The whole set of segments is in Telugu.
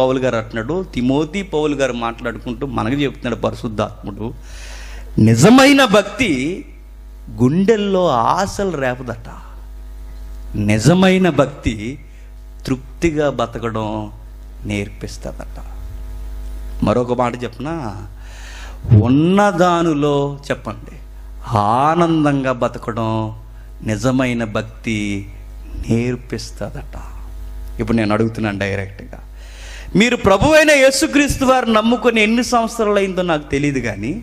పౌలు గారు అంటున్నాడు, తిమోతి పౌలు గారు మాట్లాడుకుంటూ మనకు చెప్తున్నాడు పరిశుద్ధాత్ముడు, నిజమైన భక్తి గుండెల్లో ఆశలు రేపదట. నిజమైన భక్తి తృప్తిగా బతకడం నేర్పిస్తుందట. మరొక మాట చెప్పనా, ఉన్నదానిలో చెప్పండి ఆనందంగా బతకడం నిజమైన భక్తి నేర్పిస్తుందట. ఇప్పుడు నేను అడుగుతున్నాను డైరెక్ట్గా, మీరు ప్రభు అయిన యేసుక్రీస్తు వారు నమ్ముకొని ఎన్ని సంవత్సరాలు అయిందో నాకు తెలియదు, కానీ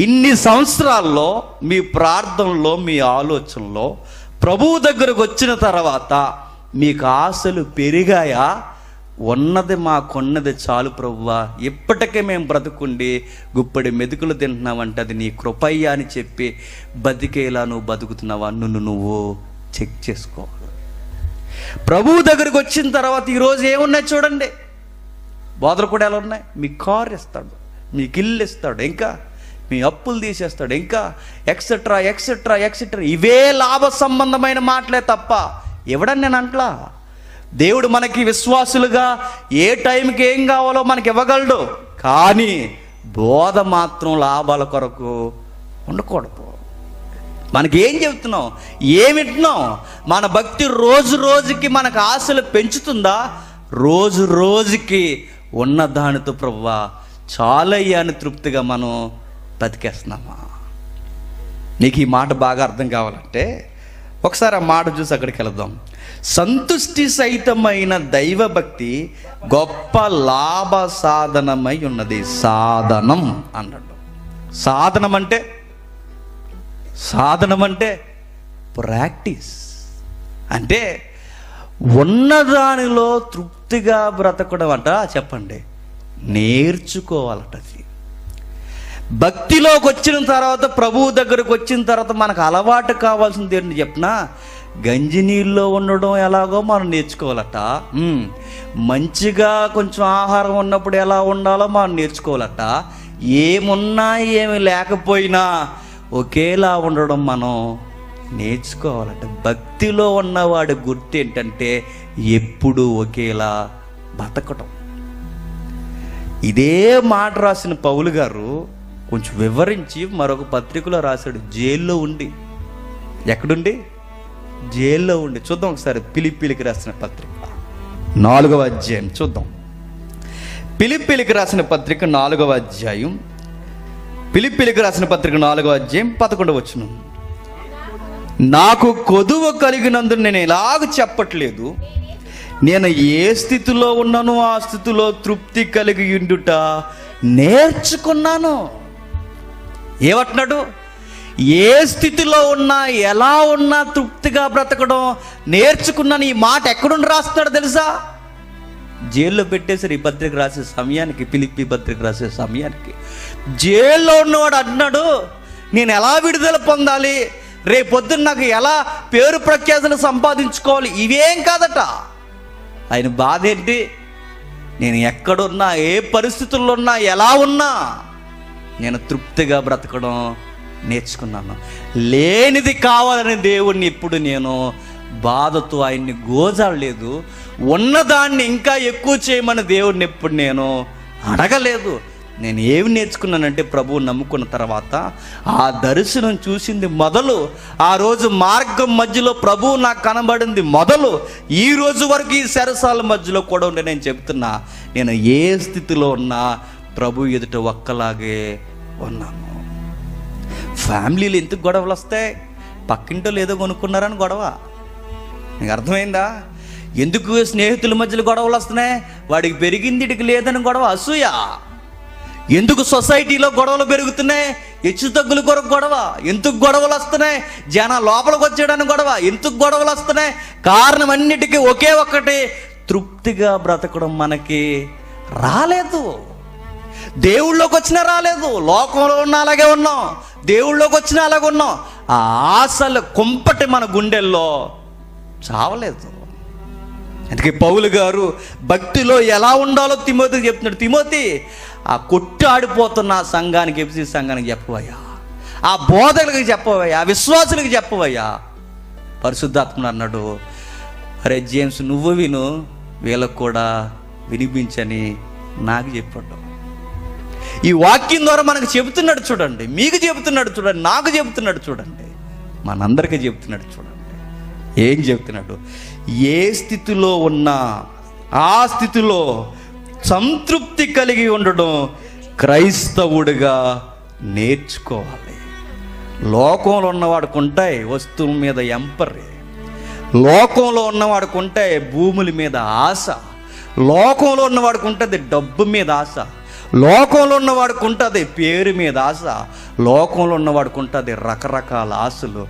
ఇన్ని సంవత్సరాల్లో మీ ప్రార్థనలో, మీ ఆలోచనలో ప్రభువు దగ్గరకు వచ్చిన తర్వాత మీకు ఆశలు పెరిగాయా? ఉన్నది మాకున్నది చాలు ప్రభువా, ఇప్పటికే మేము బ్రతుకుండి గుప్పడి మెతుకులు తింటున్నావంటే అది నీ కృపయ్య అని చెప్పి బతికేలా నువ్వు బతుకుతున్నావా? నువ్వు చెక్ చేసుకోవాలి. ప్రభువు దగ్గరకు వచ్చిన తర్వాత ఈరోజు ఏమున్నాయి చూడండి. బోధలు కూడా ఎలా ఉన్నాయి? మీ కారు ఇస్తాడు, మీకు ఇల్లు ఇస్తాడు, ఇంకా మీ అప్పులు తీసేస్తాడు, ఇంకా ఎక్సెట్రా ఎక్సెట్రా ఎక్సెట్రా. ఇవే లాభ సంబంధమైన మాటలే తప్ప ఇవ్వడని నేను అంటలా. దేవుడు మనకి విశ్వాసులుగా ఏ టైంకి ఏం కావాలో మనకి ఇవ్వగలడు, కానీ బోధ మాత్రం లాభాల కొరకు ఉండకూడదు. మనకి ఏం చెబుతున్నాం, ఏమింటున్నాం? మన భక్తి రోజు రోజుకి మనకు ఆశలు పెంచుతుందా? రోజు రోజుకి ఉన్న దానితో ప్రభువా చాలయ్యా అని తృప్తిగా మనం బతికేస్తున్నామా? నీకు ఈ మాట బాగా అర్థం కావాలంటే ఒకసారి ఆ మాట చూసి అక్కడికి వెళదాం. సంతుష్టి సహితమైన దైవభక్తి గొప్ప లాభ సాధనమై ఉన్నది. సాధనం అన్నాడు. సాధనం అంటే ప్రాక్టీస్. అంటే ఉన్నదానిలో తృప్తిగా బ్రతకడం అంట. చెప్పండి, నేర్చుకోవాలట. భక్తిలోకి వచ్చిన తర్వాత, ప్రభువు దగ్గరకు వచ్చిన తర్వాత మనకు అలవాటు కావాల్సింది ఏంటి చెప్పినా, గంజి నీళ్ళలో ఉండడం ఎలాగో మనం నేర్చుకోవాలట. మంచిగా కొంచెం ఆహారం ఉన్నప్పుడు ఎలా ఉండాలో మనం నేర్చుకోవాలట. ఏమున్నా ఏమి లేకపోయినా ఒకేలా ఉండడం మనం నేర్చుకోవాలట. భక్తిలో ఉన్నవాడి గుర్తు ఏంటంటే ఎప్పుడు ఒకేలా బతకడం. ఇదే మాట రాసిన పౌలు గారు కొంచెం వివరించి మరొక పత్రికలో రాశాడు. జైల్లో ఉండి, ఎక్కడుండి? జైల్లో ఉండి. చూద్దాం ఒకసారి ఫిలిప్పీలకు రాసిన పత్రిక 4వ అధ్యాయం చూద్దాం. ఫిలిప్పీలకు రాసిన పత్రిక 4వ అధ్యాయం, ఫిలిప్పీలకు రాసిన పత్రిక 4వ అధ్యాయం 11వ వచనం. నాకు కొదువ కలిగినందుకు నేను ఎలాగ చెప్పట్లేదు, నేను ఏ స్థితిలో ఉన్నానో ఆ స్థితిలో తృప్తి కలిగి ఉండుట నేర్చుకున్నాను. ఏమంటున్నాడు? ఏ స్థితిలో ఉన్నా, ఎలా ఉన్నా తృప్తిగా బ్రతకడం నేర్చుకున్నాను. ఈ మాట ఎక్కడుండి రాస్తున్నాడు తెలుసా? జైల్లో పెట్టేశారు ఈ పత్రిక రాసే సమయానికి, ఫిలిప్పీ పత్రిక రాసే సమయానికి. జైల్లో ఉన్నవాడు అంటున్నాడు, నేను ఎలా విడుదల పొందాలి, రేపొద్దున నాకు ఎలా పేరు ప్రఖ్యాతులు సంపాదించుకోవాలి, ఇవేం కాదట. ఆయన బాధ ఏంటి? నేను ఎక్కడున్నా, ఏ పరిస్థితుల్లో ఉన్నా, ఎలా ఉన్నా నేను తృప్తిగా బ్రతకడం నేర్చుకున్నాను. లేనిది కావాలని దేవుణ్ణి ఇప్పుడు నేను బాధతో ఆయన్ని గోజాడలేదు. ఉన్నదాన్ని ఇంకా ఎక్కువ చేయమని దేవుడిని ఎప్పుడు నేను అడగలేదు. నేను ఏమి నేర్చుకున్నానంటే, ప్రభువు నమ్ముకున్న తర్వాత ఆ దర్శనం చూసింది మొదలు, ఆ రోజు మార్గం మధ్యలో ప్రభువు నాకు కనబడింది మొదలు, ఈ రోజు వరకు ఈ సరసాల మధ్యలో కూడా ఉండే నేను చెప్తున్నా, నేను ఏ స్థితిలో ఉన్నా ప్రభు ఎదుట ఒక్కలాగే ఉన్నాను. ఫ్యామిలీలు ఎందుకు గొడవలు వస్తాయి? పక్కింటోళ్ళు ఏదో కొనుక్కున్నారని గొడవ. నీకు అర్థమైందా? ఎందుకు స్నేహితుల మధ్యలో గొడవలు వస్తున్నాయి? వాడికి పెరిగింది ఇడికి లేదని గొడవ, అసూయ. ఎందుకు సొసైటీలో గొడవలు పెరుగుతున్నాయి? హెచ్చు తగ్గుల కొరకు గొడవ. ఎందుకు గొడవలు వస్తున్నాయి? జనం లోపలికి వచ్చేయడానికి గొడవ. ఎందుకు గొడవలు వస్తున్నాయి? కారణం అన్నిటికీ ఒకే ఒక్కటి, తృప్తిగా బ్రతకడం మనకి రాలేదు. దేవుళ్ళలోకి వచ్చినా రాలేదు, లోకంలో ఉన్న అలాగే ఉన్నాం, దేవుళ్ళలోకి వచ్చినా అలాగే ఉన్నాం. ఆ ఆశలు కుంపటి మన గుండెల్లో చావలేదు. అందుకే పౌలు గారు భక్తిలో ఎలా ఉండాలో తిమోతికి చెప్తున్నాడు. తిమోతి, ఆ కొట్టు ఆడిపోతున్న ఆ సంఘానికి, ఎఫ్సీ సంఘానికి చెప్పవయ్యా, ఆ బోధకులకి చెప్పవయ్యా, ఆ విశ్వాసులకి చెప్పవయ్యా. పరిశుద్ధాత్ముడు అన్నాడు, అరే జేమ్స్, నువ్వు విను, వీళ్ళకు కూడా వినిపించని నాకు చెప్పాడు. ఈ వాక్యం ద్వారా మనకు చెబుతున్నాడు చూడండి, మీకు చెబుతున్నాడు చూడండి, నాకు చెబుతున్నాడు చూడండి, మనందరికీ చెబుతున్నాడు చూడండి. ఏం చెబుతున్నాడు? ఏ స్థితిలో ఉన్నా ఆ స్థితిలో సంతృప్తి కలిగి ఉండడం క్రైస్తవుడిగా నేర్చుకోవాలి. లోకంలో ఉన్నవాడికి ఉంటాయి వస్తువుల మీద ఎంపరి, లోకంలో ఉన్నవాడికి ఉంటాయి భూముల మీద ఆశ, లోకంలో ఉన్నవాడికి ఉంటుంది డబ్బు మీద ఆశ, లోకంలో ఉన్నవాడికి ఉంటుంది పేరు మీద ఆశ, లోకంలో ఉన్నవాడికి ఉంటుంది రకరకాల ఆశలు.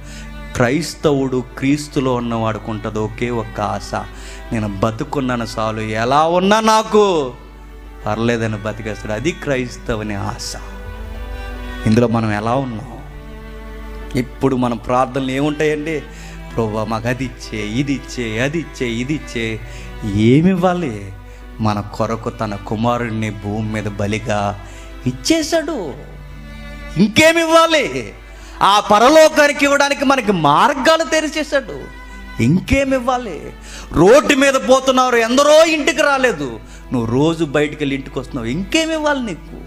క్రైస్తవుడు క్రీస్తులో ఉన్నవాడికి ఉంటుంది ఒకే ఒక్క ఆశ, నేను బతుకున్నాను చాలు, ఎలా ఉన్నా నాకు పర్లేదని బతికేస్తాడు. అది క్రైస్తవుని ఆశ. ఇందులో మనం ఎలా ఉన్నాం? ఇప్పుడు మన ప్రార్థనలు ఏముంటాయండి? ప్రభువా మాకు అది ఇచ్చే, ఇది ఇచ్చే, అది ఇచ్చే, ఇది ఇచ్చే. ఏమివ్వాలి? మన కొరకు తన కుమారుడిని భూమి మీద బలిగా ఇచ్చేశాడు. ఇంకేమివ్వాలి? ఆ పరలోకానికి ఇవ్వడానికి మనకి మార్గాలు తెరిచేశాడు. ఇంకేమివ్వాలి? రోడ్డు మీద పోతున్నారు, ఎందరో ఇంటికి రాలేదు, నువ్వు రోజు బయటికి వెళ్ళి ఇంటికి వస్తున్నావు, ఇంకేమివ్వాలి నీకు?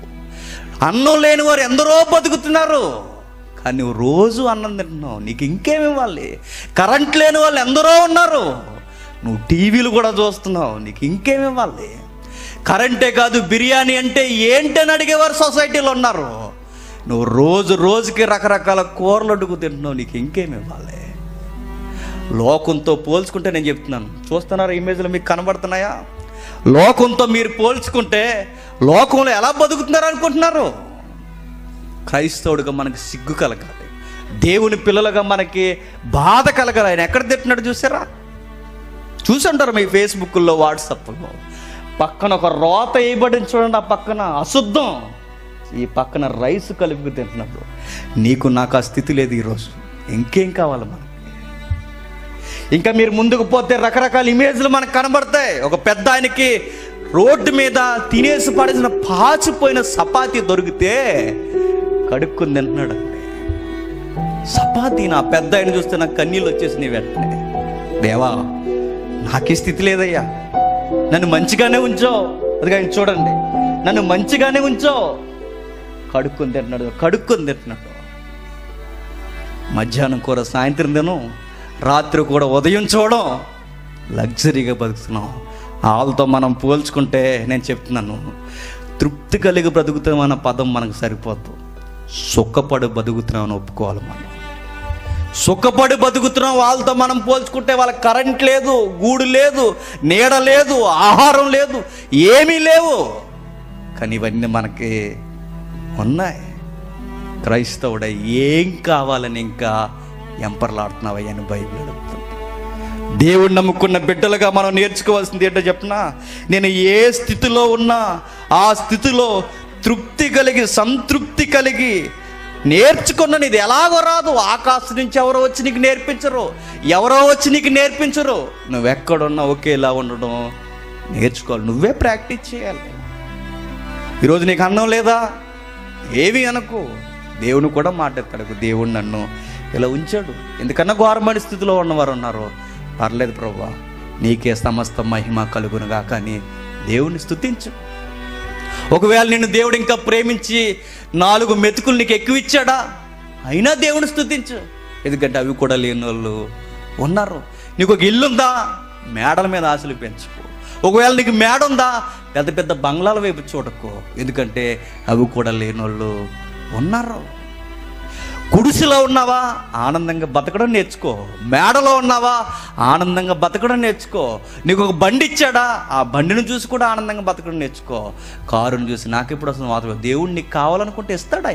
అన్నం లేని వారు ఎందరో బతుకుతున్నారు, కానీ నువ్వు రోజు అన్నం తింటున్నావు, నీకు ఇంకేమివ్వాలి? కరెంట్ లేని వాళ్ళు ఎందరో ఉన్నారు, నువ్వు టీవీలు కూడా చూస్తున్నావు, నీకు ఇంకేమివ్వాలి? కరెంటే కాదు, బిర్యానీ అంటే ఏంటని అడిగేవారు సొసైటీలో ఉన్నారు, నువ్వు రోజు రోజుకి రకరకాల కూరలు అడుగు తింటున్నావు, నీకు ఇంకేమివ్వాలి? లోకంతో పోల్చుకుంటే నేను చెప్తున్నాను, చూస్తున్నారా ఇమేజ్లు మీకు కనబడుతున్నాయా? లోకంతో మీరు పోల్చుకుంటే లోకంలో ఎలా బతుకుతున్నారు అనుకుంటున్నారు? క్రైస్తవుడిగా మనకి సిగ్గు కలగాలి, దేవుని పిల్లలుగా మనకి బాధ కలగాలి. ఆయన ఎక్కడ తిట్టినాడు చూసారా? చూసుంటారు మీ ఫేస్బుక్లో, వాట్సాప్లో. పక్కన ఒక రోత వేయబడిన చూడండి, ఆ పక్కన అశుద్ధం, ఈ పక్కన రైస్ కలిపి తింటున్నాడు. నీకు నాకు ఆ స్థితి లేదు ఈరోజు, ఇంకేం కావాలి మనకి? ఇంకా మీరు ముందుకు పోతే రకరకాల ఇమేజ్లు మనకు కనబడతాయి. ఒక పెద్ద ఆయనకి రోడ్డు మీద తినేసి పడేసిన పాచిపోయిన చపాతీ దొరికితే కడుక్కుని తింటున్నాడు. చపాతీ నా పెద్ద ఆయన చూస్తే నాకు కన్నీళ్ళు వచ్చేసినాయి వెంటనే. దేవా నాకు ఈ స్థితి లేదయ్యా, నన్ను మంచిగానే ఉంచో. అది ఆయన చూడండి, నన్ను మంచిగానే ఉంచో. కడుక్కొని తింటున్నాడు. మధ్యాహ్నం కూర సాయంత్రం తినం, రాత్రి కూడా ఉదయం చూడడం, లగ్జరీగా బతుకుతున్నాం. వాళ్ళతో మనం పోల్చుకుంటే నేను చెప్తున్నాను, తృప్తి కలిగి బ్రతుకుతాం అన్న పదం మనకు సరిపోద్దు. సుఖపడి బతుకుతున్నామని ఒప్పుకోవాలి. మనం సుఖపడి బతుకుతున్నాం. వాళ్ళతో మనం పోల్చుకుంటే వాళ్ళకి కరెంట్ లేదు, గూడు లేదు, నీడ లేదు, ఆహారం లేదు, ఏమీ లేవు, కానీ ఇవన్నీ మనకి ఉన్నాయి. క్రైస్తవుడ ఏం కావాలని ఇంకా ఎంపర్లాడుతున్నావయ్యా అని బైబిల్ అడుగుతుంది. దేవుడు నమ్ముకున్న బిడ్డలుగా మనం నేర్చుకోవాల్సింది ఏంటో చెప్పనా? నేను ఏ స్థితిలో ఉన్నా ఆ స్థితిలో తృప్తి కలిగి సంతృప్తి కలిగి నేర్చుకున్నాను. ఇది ఎలాగో రాదు, ఆకాశం నుంచి ఎవరో వచ్చి నీకు నేర్పించరు, ఎవరో వచ్చి నీకు నేర్పించరు. నువ్వెక్కడున్నా ఒకేలా ఉండడం నేర్చుకోవాలి, నువ్వే ప్రాక్టీస్ చేయాలి. ఈరోజు నీకు అన్నం లేదా, ఏవి అనకు, దేవుని కూడా మాట్లాడతాడు. దేవుడు నన్ను ఇలా ఉంచాడు, ఎందుకన్నా ఘోరమైన స్థితిలో ఉన్నవారు ఉన్నారు, పర్లేదు ప్రభువా నీకే సమస్త మహిమ కలుగునుగా, కానీ దేవుణ్ణి స్తుతించు. ఒకవేళ నిన్ను దేవుడు ఇంకా ప్రేమించి 4 మెతుకులు నీకు ఎక్కువ ఇచ్చాడా, అయినా దేవుని స్తుతించు, ఎందుకంటే అవి కూడా లేని వాళ్ళు ఉన్నారు. నీకు ఒక ఇల్లుందా, మేడల మీద ఆశలు పెంచుకో. ఒకవేళ నీకు మేడ ఉందా, పెద్ద పెద్ద బంగ్లాల వైపు చూడకు, ఎందుకంటే అవి కూడా లేని వాళ్ళు ఉన్నారు. గుడిసెలో ఉన్నావా, ఆనందంగా బతకడం నేర్చుకో. మేడలో ఉన్నావా, ఆనందంగా బతకడం నేర్చుకో. నీకు ఒక బండి ఇచ్చాడా, ఆ బండిని చూసి కూడా ఆనందంగా బతకడం నేర్చుకో. కారుని చూసి నాకు ఎప్పుడు వస్తుంది మాత్రం, దేవుడు నీకు కావాలనుకుంటే ఇస్తాడా?